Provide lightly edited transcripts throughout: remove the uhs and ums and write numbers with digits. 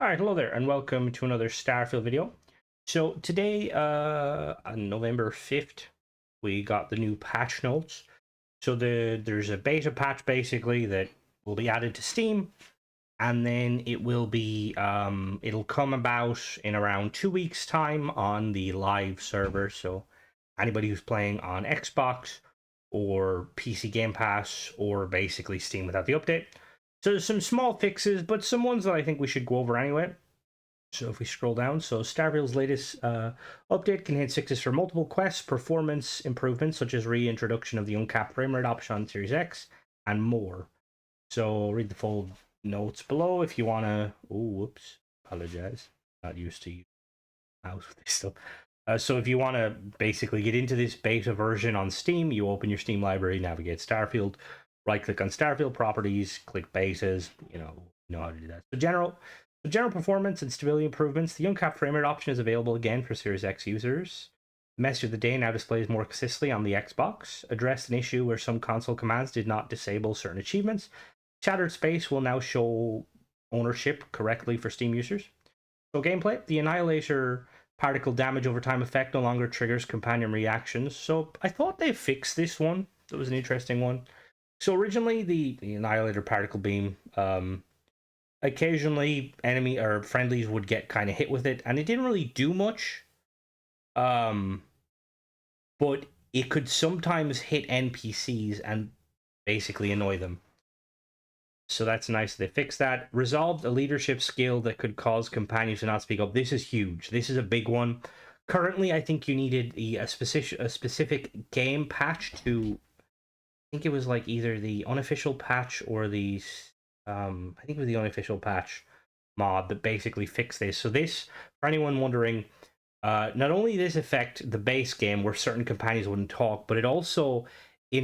Alright, hello there, and welcome to another Starfield video. So today, on November 5th, we got the new patch notes. So there's a beta patch, basically, that will be added to Steam, and then it will be, it'll come about in around 2 weeks' time on the live server, so anybody who's playing on Xbox, or PC Game Pass, or basically Steam without the update. So there's some small fixes, but some ones that I think we should go over anyway. So if we scroll down, so Starfield's latest update contains fixes for multiple quests, performance improvements such as reintroduction of the uncapped frame rate option on Series X, and more. So read the full notes below if you want to. Oh, whoops, apologize. Not used to use mouse with this stuff. So if you want to basically get into this beta version on Steam, you open your Steam library, navigate Starfield, right-click on Starfield properties, click betas. You know how to do that. So general performance and stability improvements. The uncapped frame rate option is available again for Series X users. The message of the day now displays more consistently on the Xbox. Addressed an issue where some console commands did not disable certain achievements. Shattered space will now show ownership correctly for Steam users. So gameplay, the Annihilator particle damage over time effect no longer triggers companion reactions. So I thought they fixed this one. That was an interesting one. So originally the Annihilator particle beam, occasionally enemy or friendlies would get kind of hit with it, and it didn't really do much. But it could sometimes hit NPCs and basically annoy them. So that's nice they fixed that. Resolved a leadership skill that could cause companions to not speak up. This is huge. This is a big one. Currently, I think you needed a specific game patch to. I think it was like either the unofficial patch or the. I think it was the unofficial patch mod that basically fixed this. So this, for anyone wondering, not only did this affect the base game where certain companions wouldn't talk, but it also it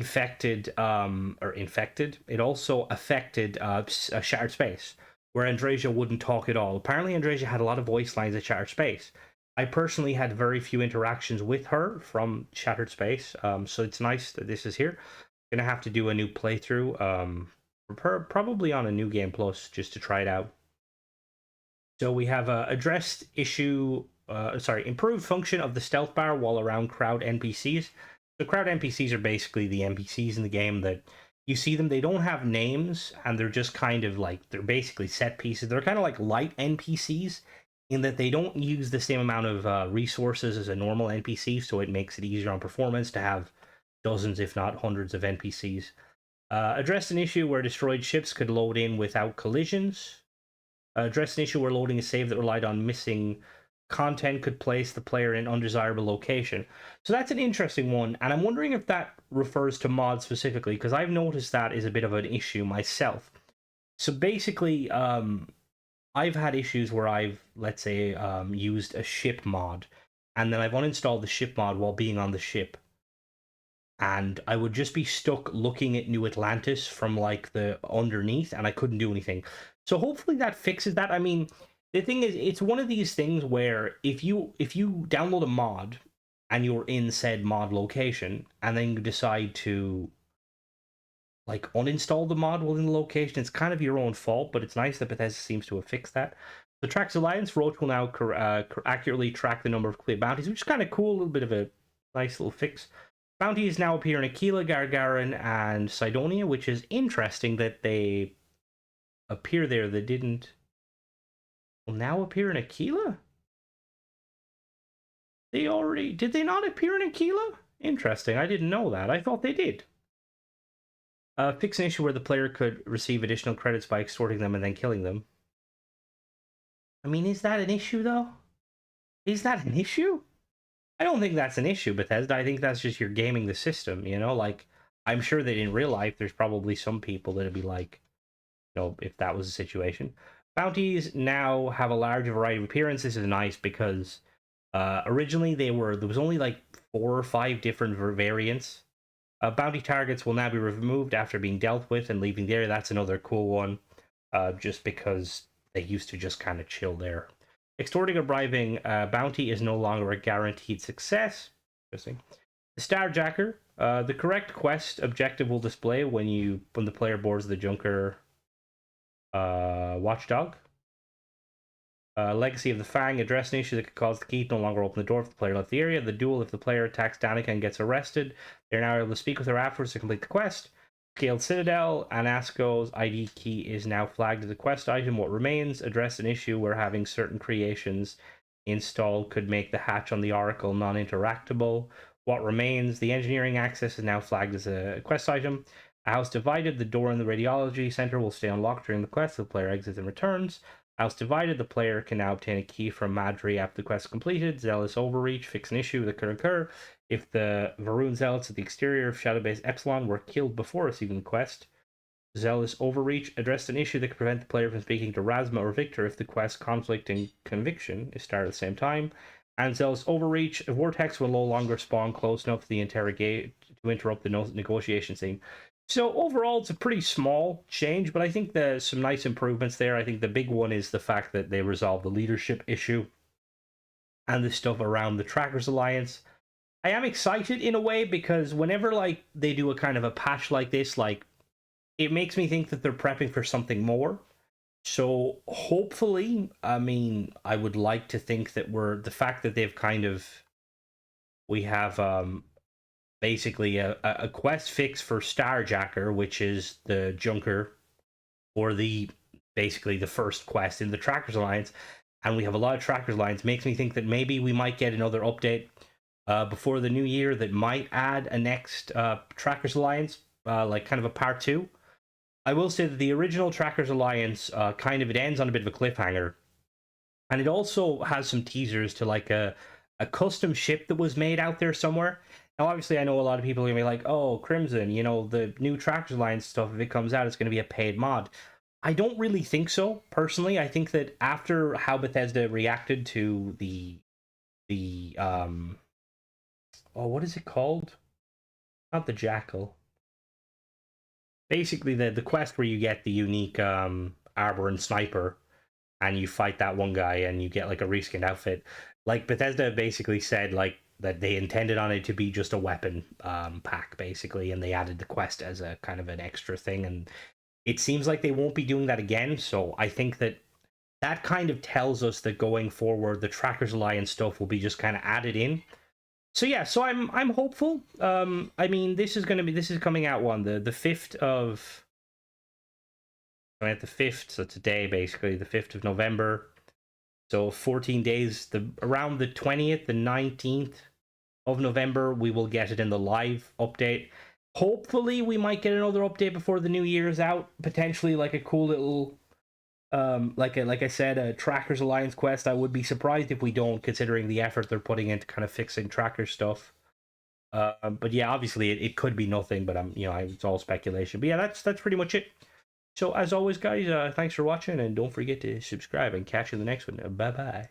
also affected Shattered Space, where Andresia wouldn't talk at all. Apparently, Andresia had a lot of voice lines at Shattered Space. I personally had very few interactions with her from Shattered Space, so it's nice that this is here. Gonna have to do a new playthrough, probably on a New Game Plus, just to try it out. So we have addressed issue, improved function of the stealth bar while around crowd NPCs. The crowd NPCs are basically the NPCs in the game that you see them. They don't have names, and they're just kind of like, they're basically set pieces. They're kind of like light NPCs in that they don't use the same amount of resources as a normal NPC, so it makes it easier on performance to have dozens, if not hundreds, of NPCs. Addressed an issue where destroyed ships could load in without collisions. Addressed an issue where loading a save that relied on missing content could place the player in an undesirable location. So that's an interesting one, and I'm wondering if that refers to mods specifically, because I've noticed that is a bit of an issue myself. So basically, I've had issues where I've, let's say, used a ship mod, and then I've uninstalled the ship mod while being on the ship, and I would just be stuck looking at New Atlantis from like the underneath, and I couldn't do anything. So hopefully that fixes that. I mean, the thing is, it's one of these things where if you download a mod and you're in said mod location, and then you decide to like uninstall the mod within the location, it's kind of your own fault. But it's nice that Bethesda seems to have fixed that. The Tracks Alliance Roach will now accurately track the number of clear bounties, which is kind of cool. A little bit of a nice little fix. Bounties now appear in Aquila, Gargarin, and Cydonia, which is interesting that they appear there. They didn't. Will now appear in Aquila? They already. Did they not appear in Aquila? Interesting. I didn't know that. I thought they did. Fix an issue where the player could receive additional credits by extorting them and then killing them. I mean, is that an issue, though? Is that an issue? I don't think that's an issue, Bethesda. I think that's just you're gaming the system, you know? Like, I'm sure that in real life, there's probably some people that'd be like, you know, if that was a situation. Bounties now have a large variety of appearance. This is nice because originally there was only like 4 or 5 different variants. Bounty targets will now be removed after being dealt with and leaving the area. That's another cool one, just because they used to just kind of chill there. Extorting or bribing bounty is no longer a guaranteed success. Interesting. The Starjacker, the correct quest objective will display when the player boards the Junker watchdog. Legacy of the Fang, address an issue that could cause the key to no longer open the door if the player left the area. The duel, if the player attacks Danica and gets arrested, they're now able to speak with her afterwards to complete the quest. Scaled Citadel, Anasco's ID key is now flagged as a quest item. What remains? Address an issue where having certain creations installed could make the hatch on the Oracle non-interactable. What remains? The engineering access is now flagged as a quest item. A house divided, the door in the radiology center will stay unlocked during the quest. The player exits and returns. House divided, the player can now obtain a key from Madri after the quest is completed. Zealous overreach, fix an issue that could occur if the Varun zealots at the exterior of Shadow Base Epsilon were killed before receiving the quest. Zealous overreach addressed an issue that could prevent the player from speaking to Razma or Victor if the quest conflict and conviction is started at the same time. And Zealous overreach, a vortex will no longer spawn close enough to the interrogate to interrupt the negotiation scene. So overall, it's a pretty small change, but I think there's some nice improvements there. I think the big one is the fact that they resolved the leadership issue and the stuff around the Trackers Alliance. I am excited in a way because whenever like they do a kind of a patch like this, like it makes me think that they're prepping for something more. So hopefully, I mean, I would like to think that the fact that they've we have basically a quest fix for Starjacker, which is the Junker, or basically the first quest in the Trackers Alliance, and we have a lot of Trackers Alliance, makes me think that maybe we might get another update before the new year that might add a next Trackers Alliance, like kind of a part 2. I will say that the original Trackers Alliance it ends on a bit of a cliffhanger, and it also has some teasers to like a custom ship that was made out there somewhere. Now, obviously, I know a lot of people are going to be like, oh, Crimson, you know, the new Trackers Alliance stuff, if it comes out, it's going to be a paid mod. I don't really think so, personally. I think that after how Bethesda reacted to what is it called? Not the Jackal. Basically, the quest where you get the unique Arbor and Sniper, and you fight that one guy, and you get like a reskinned outfit. Like Bethesda basically said, like that they intended on it to be just a weapon pack, basically, and they added the quest as a kind of an extra thing. And it seems like they won't be doing that again. So I think that kind of tells us that going forward, the Trackers Alliance stuff will be just kind of added in. So yeah, so I'm hopeful. I mean, this is coming out the 5th of. At the 5th, so today basically the 5th of November. So 14 days. Around the 20th, the 19th of November, we will get it in the live update. Hopefully, we might get another update before the new year is out. Potentially, like a cool little, like I said, a Trackers Alliance quest. I would be surprised if we don't, considering the effort they're putting into kind of fixing Tracker stuff. But yeah, obviously it could be nothing. But it's all speculation. But yeah, that's pretty much it. So as always, guys, thanks for watching, and don't forget to subscribe, and catch you in the next one. Bye bye.